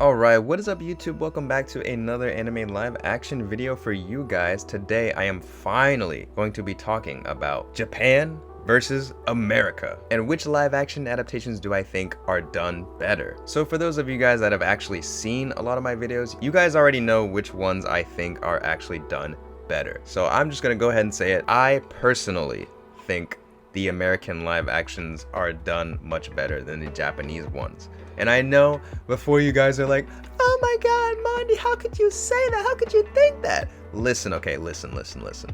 Alright, what is up YouTube? Welcome back to another anime live action video for you guys. Today I am finally going to be talking about Japan versus America and which live action adaptations do I think are done better. So for those of you guys that have actually seen a lot of my videos, you guys already know which ones I think are actually done better. So I'm just gonna go ahead and say it. I personally think the American live actions are done much better than the Japanese ones. And I know before you guys are like, oh my god, Mondy, how could you say that? How could you think that? Listen, okay, listen,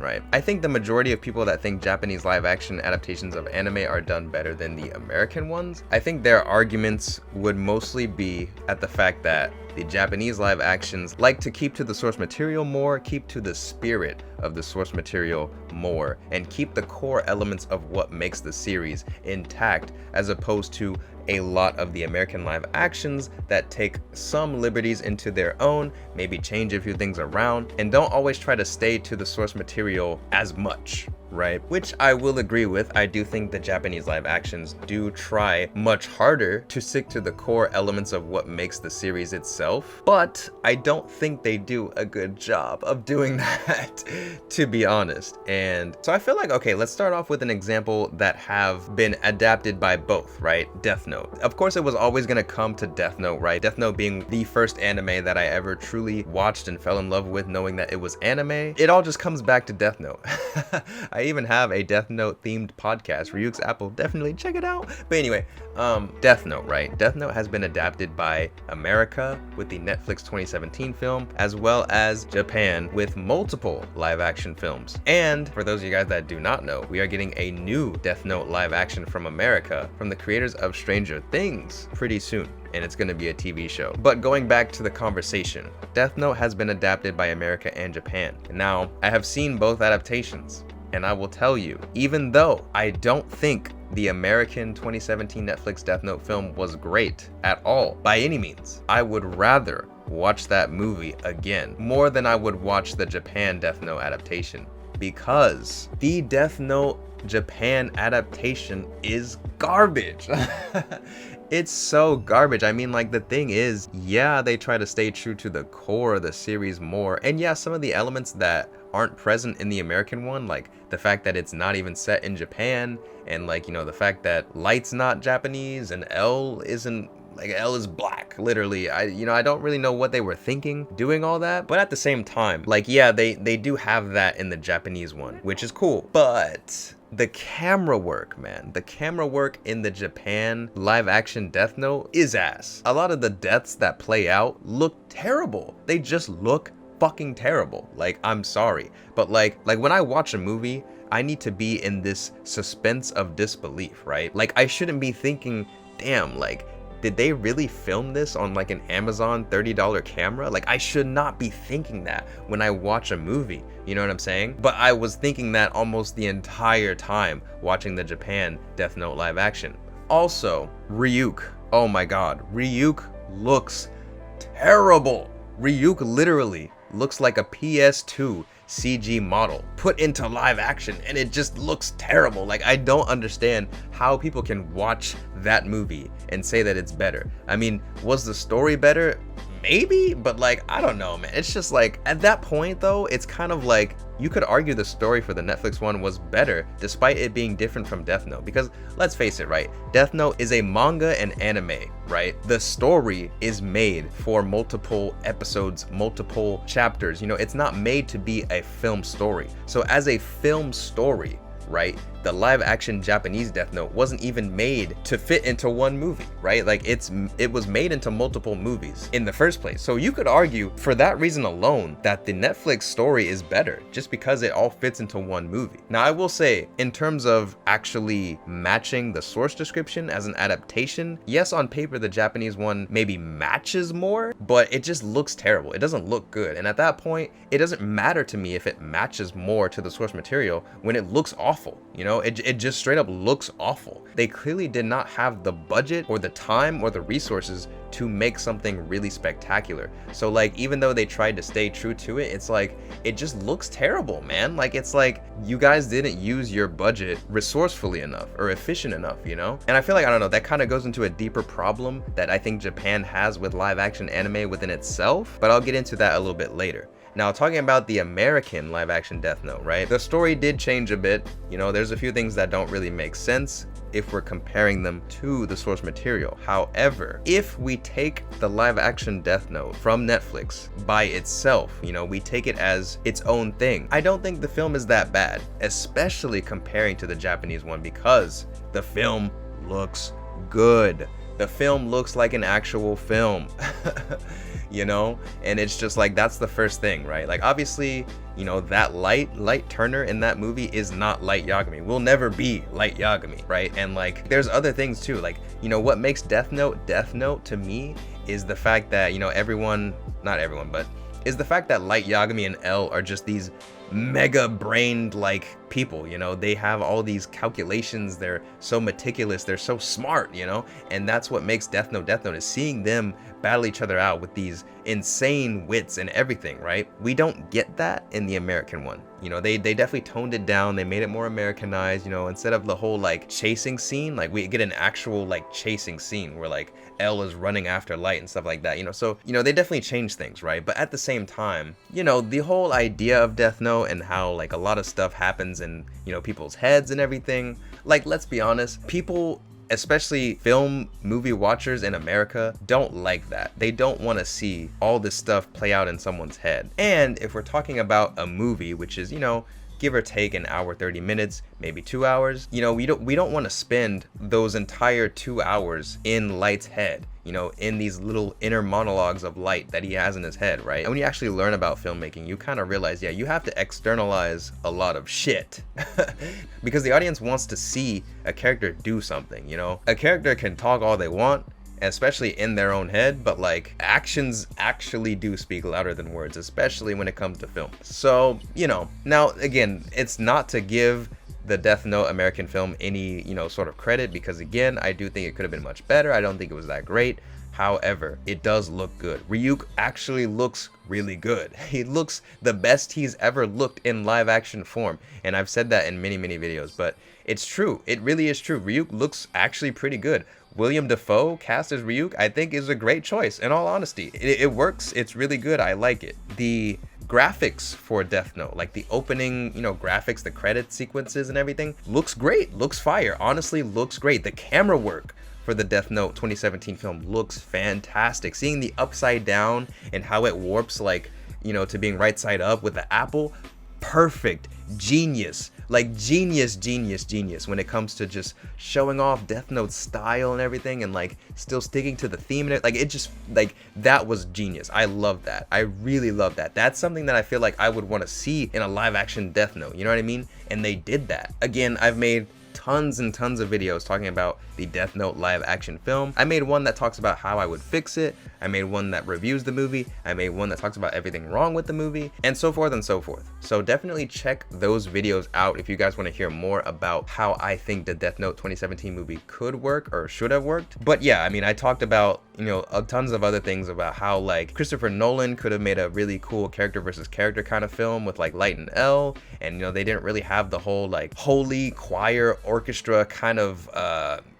right? I think the majority of people that think Japanese live action adaptations of anime are done better than the American ones, I think their arguments would mostly be at the fact that the Japanese live actions like to keep to the source material more, keep to the spirit of the source material more, and keep the core elements of what makes the series intact, as opposed to a lot of the American live actions that take some liberties into their own, maybe change a few things around, and don't always try to stay to the source material as much, right? Which I will agree with. I do think the Japanese live actions do try much harder to stick to the core elements of what makes the series itself, but I don't think they do a good job of doing that, to be honest. And so I feel like, okay, let's start off with an example that have been adapted by both, right? Death Note. Of course, it was always gonna come to Death Note, right? Death Note being the first anime that I ever truly watched and fell in love with, knowing that it was anime. It all just comes back to Death Note. I even have a Death Note themed podcast, Ryuk's Apple, definitely check it out. But anyway, Death Note, right? Death Note has been adapted by America with the Netflix 2017 film, as well as Japan with multiple live action films. And for those of you guys that do not know, we are getting a new Death Note live action from America from the creators of Stranger Things pretty soon, and it's going to be a TV show. But going back to the conversation, Death Note has been adapted by America and Japan. Now, I have seen both adaptations, and I will tell you, even though I don't think the American 2017 Netflix Death Note film was great at all, by any means, I would rather watch that movie again more than I would watch the Japan Death Note adaptation, because the Death Note Japan adaptation is garbage. It's so garbage. I mean, like, the thing is, yeah, they try to stay true to the core of the series more, and yeah, some of the elements that aren't present in the American one, like the fact that it's not even set in Japan, and like, you know, the fact that Light's not Japanese and L isn't, like, L is black, literally. I don't really know what they were thinking doing all that, but at the same time, like, yeah, they do have that in the Japanese one, which is cool, but the camera work, man, the camera work in the Japan live action Death Note is ass. A lot of the deaths that play out look terrible. They just look fucking terrible. Like, I'm sorry, but like when I watch a movie, I need to be in this suspense of disbelief, right? Like, I shouldn't be thinking, damn, like, did they really film this on like an Amazon $30 camera? Like, I should not be thinking that when I watch a movie, you know what I'm saying? But I was thinking that almost the entire time watching the Japan Death Note live action. Also, Ryuk, oh my god, Ryuk looks terrible. Ryuk literally looks like a PS2 CG model put into live action, and it just looks terrible. Like, I don't understand how people can watch that movie and say that it's better. I mean, was the story better? Maybe, but like, I don't know, man. It's just like, at that point though, it's kind of like, you could argue the story for the Netflix one was better despite it being different from Death Note, because let's face it, right? Death Note is a manga and anime, right? The story is made for multiple episodes, multiple chapters. You know, it's not made to be a film story. So as a film story, right, the live action Japanese Death Note wasn't even made to fit into one movie, right? Like, it was made into multiple movies in the first place. So you could argue for that reason alone that the Netflix story is better, just because it all fits into one movie. Now, I will say, in terms of actually matching the source description as an adaptation, yes, on paper the Japanese one maybe matches more, but it just looks terrible. It doesn't look good. And at that point, it doesn't matter to me if it matches more to the source material when it looks awful. You know know, it just straight up looks awful. They clearly did not have the budget or the time or the resources to make something really spectacular. So like, even though they tried to stay true to it, it's like, it just looks terrible, man. Like, it's like you guys didn't use your budget resourcefully enough or efficient enough, you know? And I feel like, I don't know, that kind of goes into a deeper problem that I think Japan has with live action anime within itself, but I'll get into that a little bit later. Now, talking about the American live action Death Note, right? The story did change a bit. You know, there's a few things that don't really make sense if we're comparing them to the source material. However, if we take the live action Death Note from Netflix by itself, you know, we take it as its own thing, I don't think the film is that bad, especially comparing to the Japanese one, because the film looks good. The film looks like an actual film. You know, and it's just like, that's the first thing, right? Like, obviously, you know, that Light Turner in that movie is not Light Yagami, will never be Light Yagami, right? And like, there's other things too, like, you know, what makes Death Note to me is the fact that, you know, not everyone, but is the fact that Light Yagami and L are just these mega brained like people, you know, they have all these calculations, they're so meticulous, they're so smart, you know, and that's what makes Death Note is seeing them battle each other out with these insane wits and everything, right? We don't get that in the American one. You know, they definitely toned it down, they made it more Americanized, you know, instead of the whole like chasing scene, like we get an actual like chasing scene where like L is running after Light and stuff like that, you know. So, you know, they definitely changed things, right? But at the same time, you know, the whole idea of Death Note and how like a lot of stuff happens in, you know, people's heads and everything, like, let's be honest, people, especially movie watchers in America, don't like that. They don't want to see all this stuff play out in someone's head. And if we're talking about a movie, which is, you know, give or take an hour, 30 minutes, maybe 2 hours, you know, we don't want to spend those entire 2 hours in Light's head, you know, in these little inner monologues of Light that he has in his head, right? And when you actually learn about filmmaking, you kind of realize, yeah, you have to externalize a lot of shit because the audience wants to see a character do something, you know? A character can talk all they want, especially in their own head, but like, actions actually do speak louder than words, especially when it comes to film. So, you know, now again, it's not to give the Death Note American film any, you know, sort of credit, because again, I do think it could have been much better. I don't think it was that great. However, it does look good. Ryuk actually looks really good. He looks the best he's ever looked in live action form. And I've said that in many, many videos, but it's true. It really is true. Ryuk looks actually pretty good. William Dafoe cast as Ryuk, I think, is a great choice, in all honesty. It works, it's really good, I like it. The graphics for Death Note, like the opening, you know, graphics, the credit sequences and everything, looks great, looks fire, honestly looks great. The camera work for the Death Note 2017 film looks fantastic. Seeing the upside down and how it warps, like, you know, to being right side up with the apple, perfect, genius. Like genius when it comes to just showing off Death Note's style and everything, and like still sticking to the theme and it. Like, it just, like, that was genius. I love that. I really love that. That's something that I feel like I would want to see in a live action Death Note, you know what I mean? And they did that. Again, I've made tons and tons of videos talking about the Death Note live action film. I made one that talks about how I would fix it. I made one that reviews the movie. I made one that talks about everything wrong with the movie, and so forth and so forth. So definitely check those videos out if you guys want to hear more about how I think the Death Note 2017 movie could work or should have worked. But yeah, I mean, I talked about, you know, tons of other things about how like Christopher Nolan could have made a really cool character versus character kind of film with like Light and L, and you know, they didn't really have the whole like holy choir orchestra kind of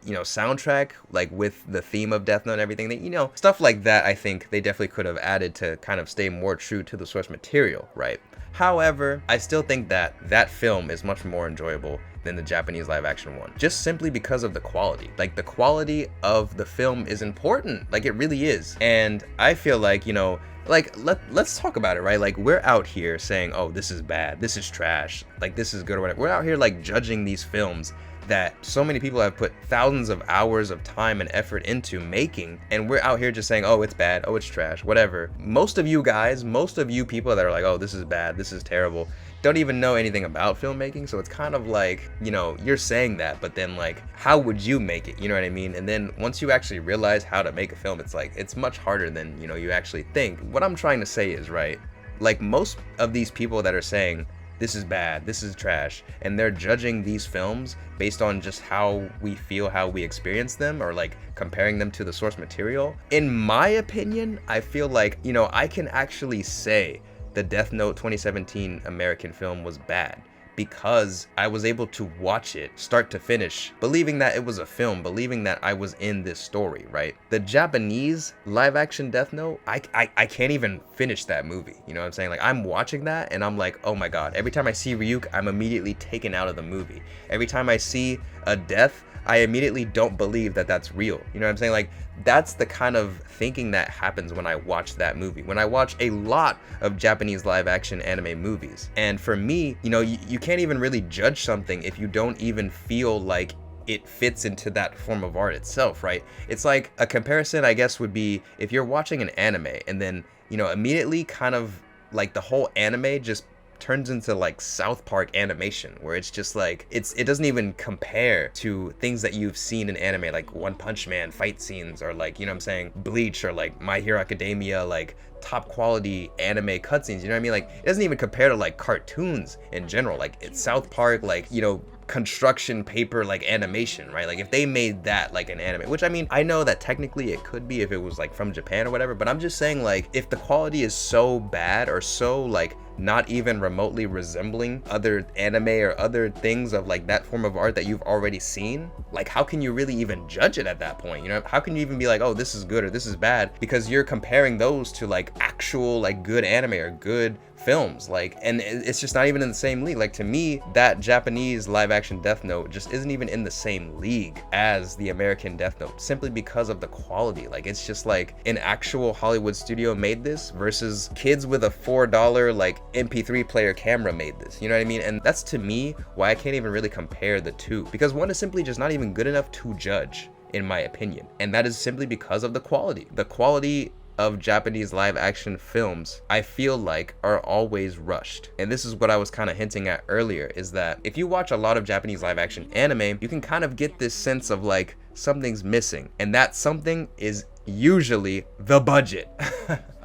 you know, soundtrack, like with the theme of Death Note and everything, that, you know, stuff like that, I think they definitely could have added to kind of stay more true to the source material, right? However, I still think that that film is much more enjoyable than the Japanese live action one, just simply because of the quality. Like, the quality of the film is important, like it really is. And I feel like, you know, like, let's talk about it, right? Like, we're out here saying, oh, this is bad, this is trash, like this is good or whatever. We're out here like judging these films that so many people have put thousands of hours of time and effort into making, and we're out here just saying, oh, it's bad, oh, it's trash, whatever. Most of you guys, most of you people that are like, oh, this is bad, this is terrible, don't even know anything about filmmaking. So it's kind of like, you know, you're saying that, but then like, how would you make it? You know what I mean? And then once you actually realize how to make a film, it's like, it's much harder than, you know, you actually think. What I'm trying to say is, right, like, most of these people that are saying this is bad, this is trash, and they're judging these films based on just how we feel, how we experience them, or like comparing them to the source material. In my opinion, I feel like, you know, I can actually say the Death Note 2017 American film was bad, because I was able to watch it start to finish, believing that it was a film, believing that I was in this story, right? The Japanese live action Death Note, I can't even finish that movie. You know what I'm saying? Like, I'm watching that and I'm like, oh my God. Every time I see Ryuk, I'm immediately taken out of the movie. Every time I see a death, I immediately don't believe that that's real. You know what I'm saying? Like, that's the kind of thinking that happens when I watch that movie, when I watch a lot of Japanese live action anime movies. And for me, you know, you can't even really judge something if you don't even feel like it fits into that form of art itself, right? It's like, a comparison, I guess, would be if you're watching an anime and then, you know, immediately kind of like the whole anime just turns into like South Park animation, where it's just like, it doesn't even compare to things that you've seen in anime, like One Punch Man fight scenes, or like, you know what I'm saying, Bleach, or like My Hero Academia, like top quality anime cutscenes, you know what I mean? Like, it doesn't even compare to like cartoons in general. Like, it's South Park, like, you know, construction paper like animation, right? Like, if they made that like an anime, which I mean, I know that technically it could be if it was like from Japan or whatever, but I'm just saying, like, if the quality is so bad or so like not even remotely resembling other anime or other things of like that form of art that you've already seen, like, how can you really even judge it at that point? You know, how can you even be like, oh, this is good or this is bad, because you're comparing those to like actual like good anime or good films, like, and it's just not even in the same league. Like, to me, that Japanese live action Death Note just isn't even in the same league as the American Death Note, simply because of the quality. Like, it's just like an actual Hollywood studio made this versus kids with a $4 like MP3 player camera made this, you know what I mean? And that's, to me, why I can't even really compare the two, because one is simply just not even good enough to judge, in my opinion, and that is simply because of the quality of Japanese live action films, I feel like, are always rushed. And this is what I was kind of hinting at earlier, is that if you watch a lot of Japanese live action anime, you can kind of get this sense of like something's missing, and that something is usually the budget.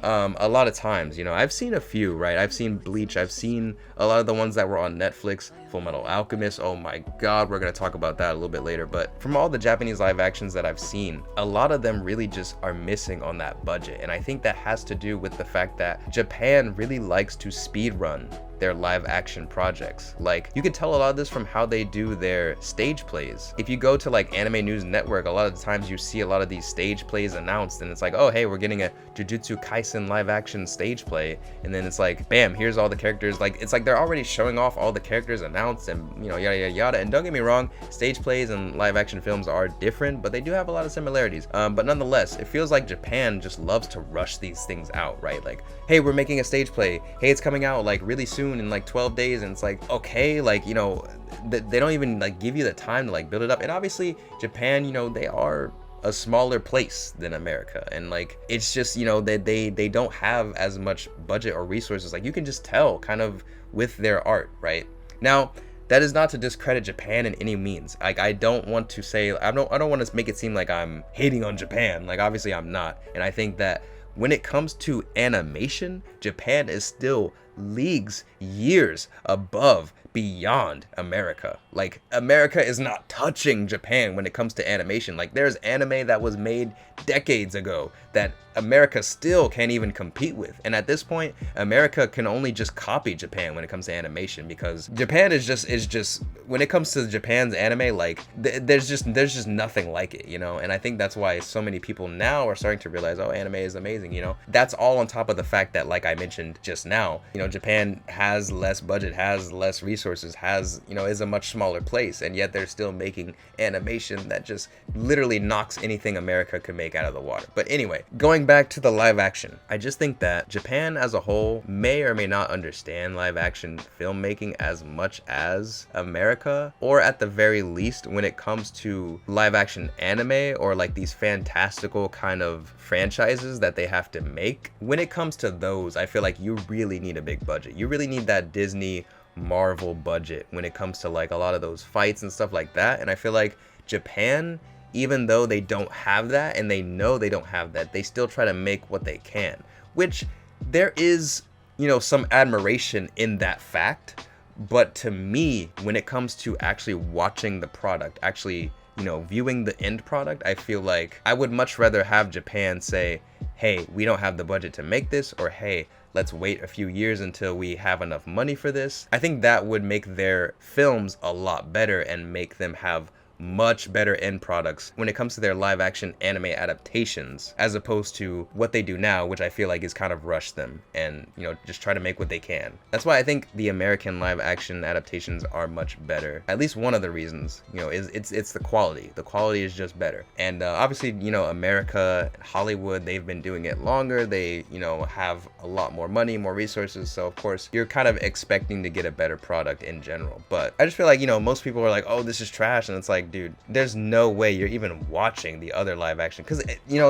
A lot of times, you know, I've seen a few, right? I've seen Bleach, I've seen a lot of the ones that were on Netflix, Full Metal Alchemist, oh my God, we're gonna talk about that a little bit later. But from all the Japanese live actions that I've seen, a lot of them really just are missing on that budget. And I think that has to do with the fact that Japan really likes to speed run their live action projects. Like, you can tell a lot of this from how they do their stage plays. If you go to like Anime News Network, a lot of the times you see a lot of these stage plays announced, and it's like, oh hey, we're getting a Jujutsu Kaisen live action stage play, and then it's like, bam, here's all the characters. Like, it's like they're already showing off all the characters announced, and you know, yada yada yada. And don't get me wrong, stage plays and live action films are different, but they do have a lot of similarities. But nonetheless, it feels like Japan just loves to rush these things out, right? Like, hey, we're making a stage play, hey, it's coming out like really soon in like 12 days, and it's like, okay, like, you know, they don't even like give you the time to like build it up. And obviously Japan, you know, they are a smaller place than America, and like, it's just, you know, they don't have as much budget or resources. Like, you can just tell kind of with their art, right? Now, that is not to discredit Japan in any means. Like, I don't want to say, I don't want to make it seem like I'm hating on Japan. Like, obviously I'm not. And I think that when it comes to animation, Japan is still leagues, years above, beyond America. Like, America is not touching Japan when it comes to animation. Like, there's anime that was made decades ago that America still can't even compete with. And at this point, America can only just copy Japan when it comes to animation, because Japan is just when it comes to Japan's anime, like, there's just nothing like it, you know? And I think that's why so many people now are starting to realize, oh, anime is amazing, you know? That's all on top of the fact that, like I mentioned just now, you know, Japan has less budget, has less resources, has, you know, is a much smaller place, and yet they're still making animation that just literally knocks anything America could make out of the water. But anyway, going back to the live action, I just think that Japan as a whole may or may not understand live action filmmaking as much as America, or at the very least when it comes to live action anime or like these fantastical kind of franchises that they have to make. When it comes to those, I feel like you really need a big budget. You really need that Disney Marvel budget when it comes to like a lot of those fights and stuff like that. And I feel like Japan, even though they don't have that and they know they don't have that, they still try to make what they can, which there is, you know, some admiration in that fact. But to me, when it comes to actually watching the product, actually, viewing the end product, I feel like I would much rather have Japan say, hey, we don't have the budget to make this, or hey, let's wait a few years until we have enough money for this. I think that would make their films a lot better and make them have much better end products when it comes to their live action anime adaptations, as opposed to what they do now, which I feel like is kind of rush them and, just try to make what they can. That's why I think the American live action adaptations are much better. At least one of the reasons, is it's the quality. The quality is just better. And obviously, America, Hollywood, they've been doing it longer. They, have a lot more money, more resources. So of course, you're kind of expecting to get a better product in general. But I just feel like, most people are like, oh, this is trash. And it's like, dude, there's no way you're even watching the other live action, because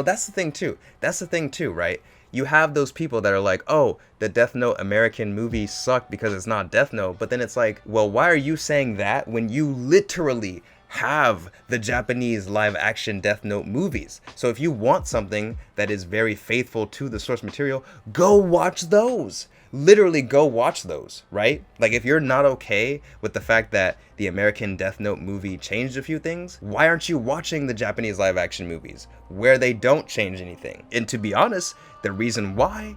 that's the thing too, right? You have those people that are like, oh, the Death Note American movie sucked because it's not Death Note, but then it's like, well, why are you saying that when you literally have the Japanese live action Death Note movies? So if you want something that is very faithful to the source material, go watch those. Literally go watch those, right? Like, if you're not okay with the fact that the American Death Note movie changed a few things, why aren't you watching the Japanese live action movies where they don't change anything? And to be honest, the reason why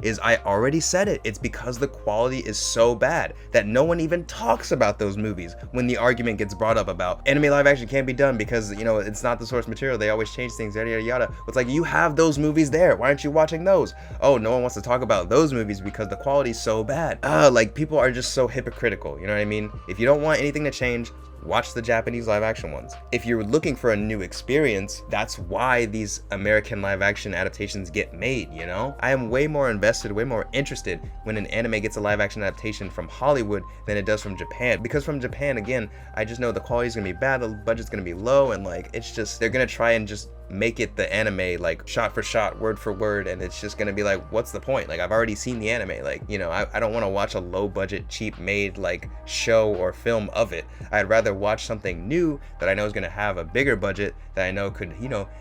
is, I already said it. It's because the quality is so bad that no one even talks about those movies when the argument gets brought up about anime live action can't be done because, it's not the source material. They always change things, yada, yada, yada. It's like, you have those movies there. Why aren't you watching those? Oh, no one wants to talk about those movies because the quality's so bad. Like, people are just so hypocritical, you know what I mean? If you don't want anything to change, watch the Japanese live action ones. If you're looking for a new experience, that's why these American live action adaptations get made, I am way more invested, way more interested when an anime gets a live action adaptation from Hollywood than it does from Japan. Because from Japan, again, I just know the quality's gonna be bad, the budget's gonna be low, and like, it's just, they're gonna try and just make it the anime, like shot for shot, word for word, and it's just gonna be like, what's the point? Like, I've already seen the anime. Like, I don't want to watch a low budget, cheap made like show or film of it. I'd rather watch something new that I know is gonna have a bigger budget, that I know could,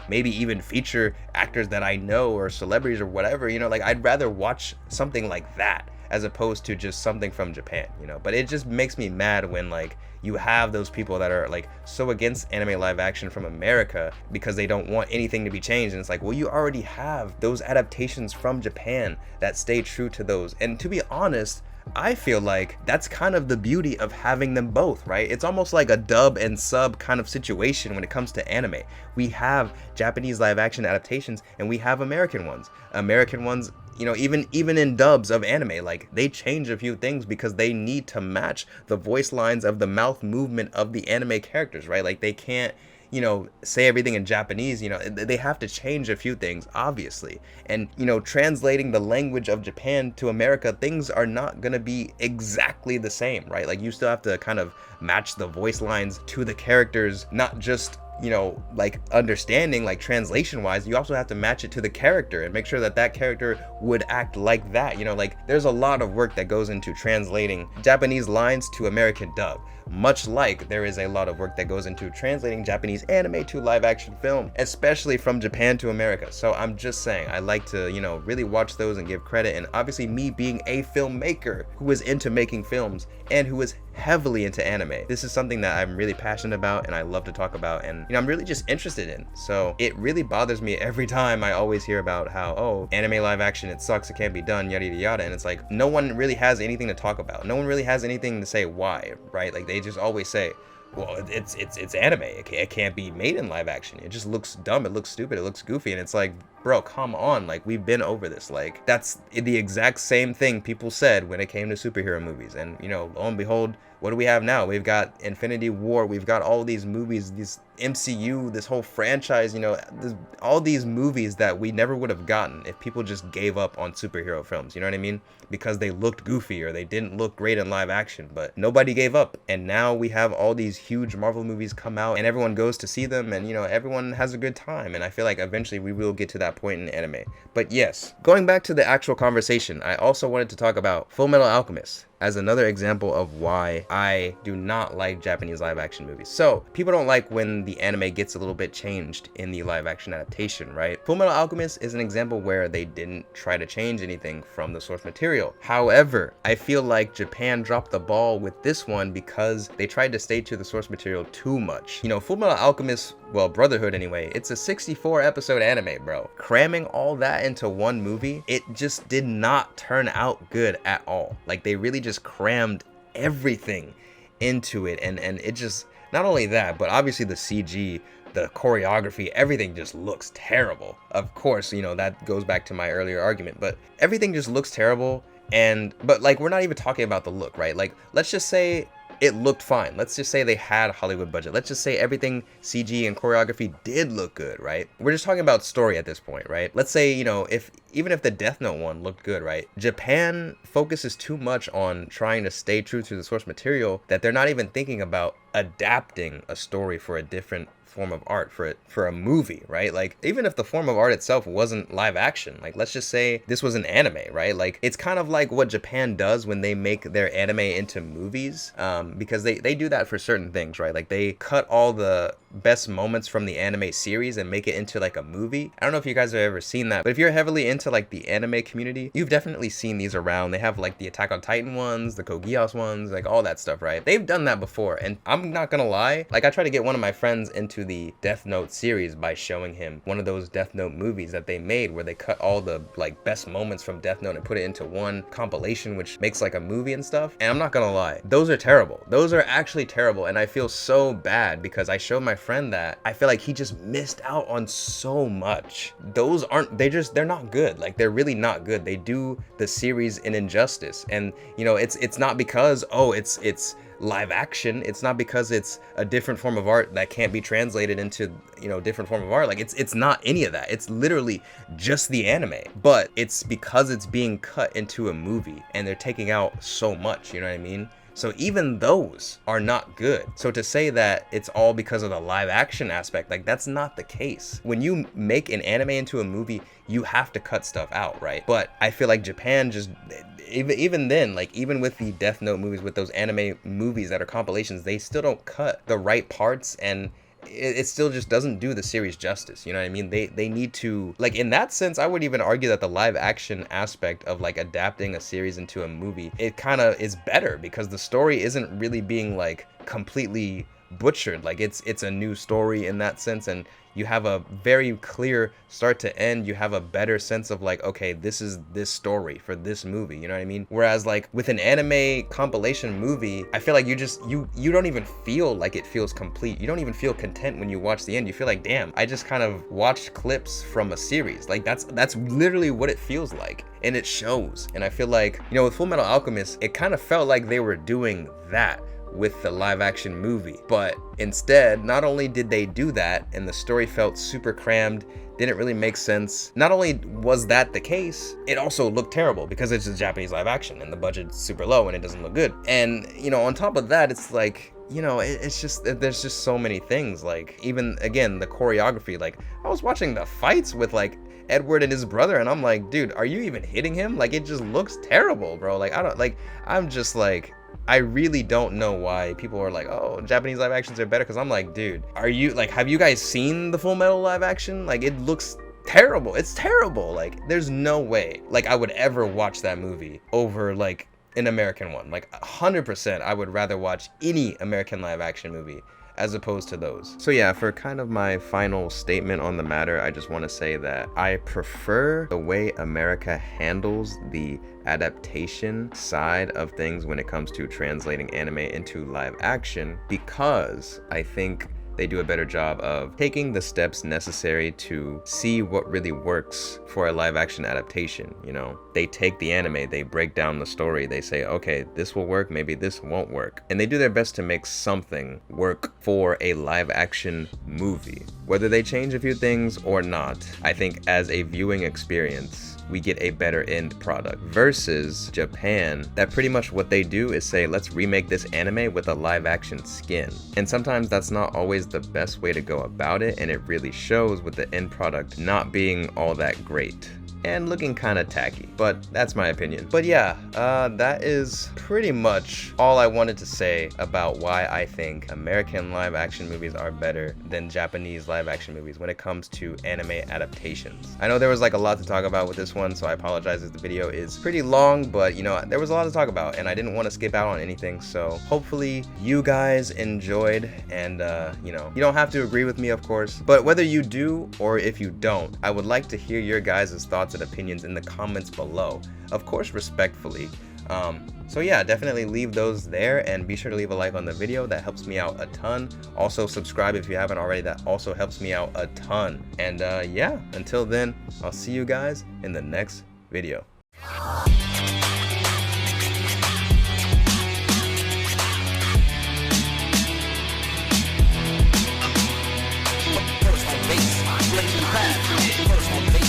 maybe even feature actors that I know or celebrities or whatever. Like, I'd rather watch something like that as opposed to just something from Japan, but it just makes me mad when, like, you have those people that are like so against anime live action from America because they don't want anything to be changed. And it's like, well, you already have those adaptations from Japan that stay true to those. And to be honest, I feel like that's kind of the beauty of having them both, right? It's almost like a dub and sub kind of situation when it comes to anime. We have Japanese live action adaptations and we have American ones. American ones, even in dubs of anime, like, they change a few things because they need to match the voice lines of the mouth movement of the anime characters, right? Like, they can't, say everything in Japanese. They have to change a few things, obviously. And, translating the language of Japan to America, things are not gonna be exactly the same, right? Like, you still have to kind of match the voice lines to the characters, not just, like, understanding, like, translation wise, you also have to match it to the character and make sure that that character would act like that. Like, there's a lot of work that goes into translating Japanese lines to American dub, much like there is a lot of work that goes into translating Japanese anime to live action film, especially from Japan to America. So I'm just saying, I like to, really watch those and give credit. And obviously, me being a filmmaker who is into making films and who is heavily into anime, this is something that I'm really passionate about and I love to talk about, and I'm really just interested in. So it really bothers me every time I always hear about how, oh, anime live action, it sucks, it can't be done, yada yada yada. And it's like, no one really has anything to talk about. No one really has anything to say why, right? Like, they just always say, well, it's anime, it can't be made in live action, it just looks dumb, it looks stupid, it looks goofy. And it's like, bro, come on, like, we've been over this. Like, that's the exact same thing people said when it came to superhero movies. And lo and behold, what do we have now? We've got Infinity War, we've got all these movies, these MCU, this whole franchise, all these movies that we never would have gotten if people just gave up on superhero films, you know what I mean? Because they looked goofy or they didn't look great in live action, but nobody gave up. And now we have all these huge Marvel movies come out and everyone goes to see them, and everyone has a good time. And I feel like eventually we will get to that point in anime. But yes, going back to the actual conversation, I also wanted to talk about Full Metal Alchemist. as another example of why I do not like Japanese live action movies. So people don't like when the anime gets a little bit changed in the live action adaptation, right? Fullmetal Alchemist is an example where they didn't try to change anything from the source material. However, I feel like Japan dropped the ball with this one because they tried to stay to the source material too much. You know, Fullmetal Alchemist, well, Brotherhood anyway, it's a 64 episode anime, bro. Cramming all that into one movie, it just did not turn out good at all. Like, they really just crammed everything into it, and it just, not only that, but obviously the CG, the choreography, everything just looks terrible. Of course, you know, that goes back to my earlier argument, but everything just looks terrible. But like, we're not even talking about the look, right? Like, let's just say it looked fine. Let's just say they had Hollywood budget. Let's just say everything CG and choreography did look good, right? We're just talking about story at this point, right? Let's say, you know, even if the Death Note one looked good, right? Japan focuses too much on trying to stay true to the source material that they're not even thinking about adapting a story for a different form of art, for a movie, right? Like, even if the form of art itself wasn't live action, like, let's just say this was an anime, right? Like, it's kind of like what Japan does when they make their anime into movies, because they do that for certain things, right? Like, they cut all the best moments from the anime series and make it into like a movie. I don't know if you guys have ever seen that, but if you're heavily into like the anime community, you've definitely seen these around. They have like the Attack on Titan ones, the Code Geass ones, like all that stuff, right? They've done that before, and I'm not gonna lie, like, I tried to get one of my friends into the Death Note series by showing him one of those Death Note movies that they made where they cut all the like best moments from Death Note and put it into one compilation, which makes like a movie and stuff. And I'm not gonna lie, those are terrible. Those are actually terrible, and I feel so bad because I showed my friend that. I feel like he just missed out on so much. Those aren't, they're not good. Like, they're really not good. They do the series an injustice. And you know, it's not because, oh, it's live action. It's not because it's a different form of art that can't be translated into, you know, different form of art. Like, it's not any of that. It's literally just the anime, but it's because it's being cut into a movie and they're taking out so much, you know what I mean? So even those are not good. So to say that it's all because of the live action aspect, like, that's not the case. When you make an anime into a movie, you have to cut stuff out, right? But I feel like Japan just, even then, like, even with the Death Note movies, with those anime movies that are compilations, they still don't cut the right parts, and it still just doesn't do the series justice, you know what I mean? They need to, like, in that sense, I would even argue that the live action aspect of like adapting a series into a movie, it kind of is better because the story isn't really being like completely butchered. Like, it's a new story in that sense, and you have a very clear start to end. You have a better sense of like, okay, this is this story for this movie, you know what I mean? Whereas like with an anime compilation movie, I feel like you don't even feel like it feels complete. You don't even feel content when you watch the end. You feel like, damn, I just kind of watched clips from a series. Like, that's literally what it feels like, and it shows. And I feel like, you know, with Fullmetal Alchemist, it kind of felt like they were doing that with the live action movie, but instead, not only did they do that and the story felt super crammed, didn't really make sense, not only was that the case, it also looked terrible because it's a Japanese live action and the budget's super low and it doesn't look good. And, you know, on top of that, it's like, you know, it's just, there's just so many things. Like, even again, the choreography, like, I was watching the fights with like Edward and his brother, and I'm like, dude, are you even hitting him? Like, it just looks terrible, bro. Like, I'm just like, I really don't know why people are like, oh, Japanese live actions are better, because I'm like, dude, are you, like, have you guys seen the Full Metal live action? Like, it looks terrible. It's terrible. Like, there's no way, like, I would ever watch that movie over, like, an American one. Like, 100% I would rather watch any American live action movie as opposed to those. So yeah, for kind of my final statement on the matter, I just want to say that I prefer the way America handles the adaptation side of things when it comes to translating anime into live action, because I think they do a better job of taking the steps necessary to see what really works for a live action adaptation. You know, they take the anime, they break down the story, they say, okay, this will work, maybe this won't work. And they do their best to make something work for a live action movie. Whether they change a few things or not, I think as a viewing experience, we get a better end product. Versus Japan, that pretty much what they do is say, let's remake this anime with a live action skin. And sometimes that's not always the best way to go about it, and it really shows with the end product not being all that great. and looking kind of tacky, but that's my opinion. But yeah, that is pretty much all I wanted to say about why I think American live action movies are better than Japanese live action movies when it comes to anime adaptations. I know there was like a lot to talk about with this one, so I apologize if the video is pretty long, but you know, there was a lot to talk about and I didn't want to skip out on anything. So hopefully you guys enjoyed, and you know, you don't have to agree with me, of course, but whether you do or if you don't, I would like to hear your guys' thoughts and opinions in the comments below, of course respectfully. So yeah, definitely leave those there, and be sure to leave a like on the video. That helps me out a ton. Also subscribe if you haven't already. That also helps me out a ton. And yeah, until then, I'll see you guys in the next video. First on base,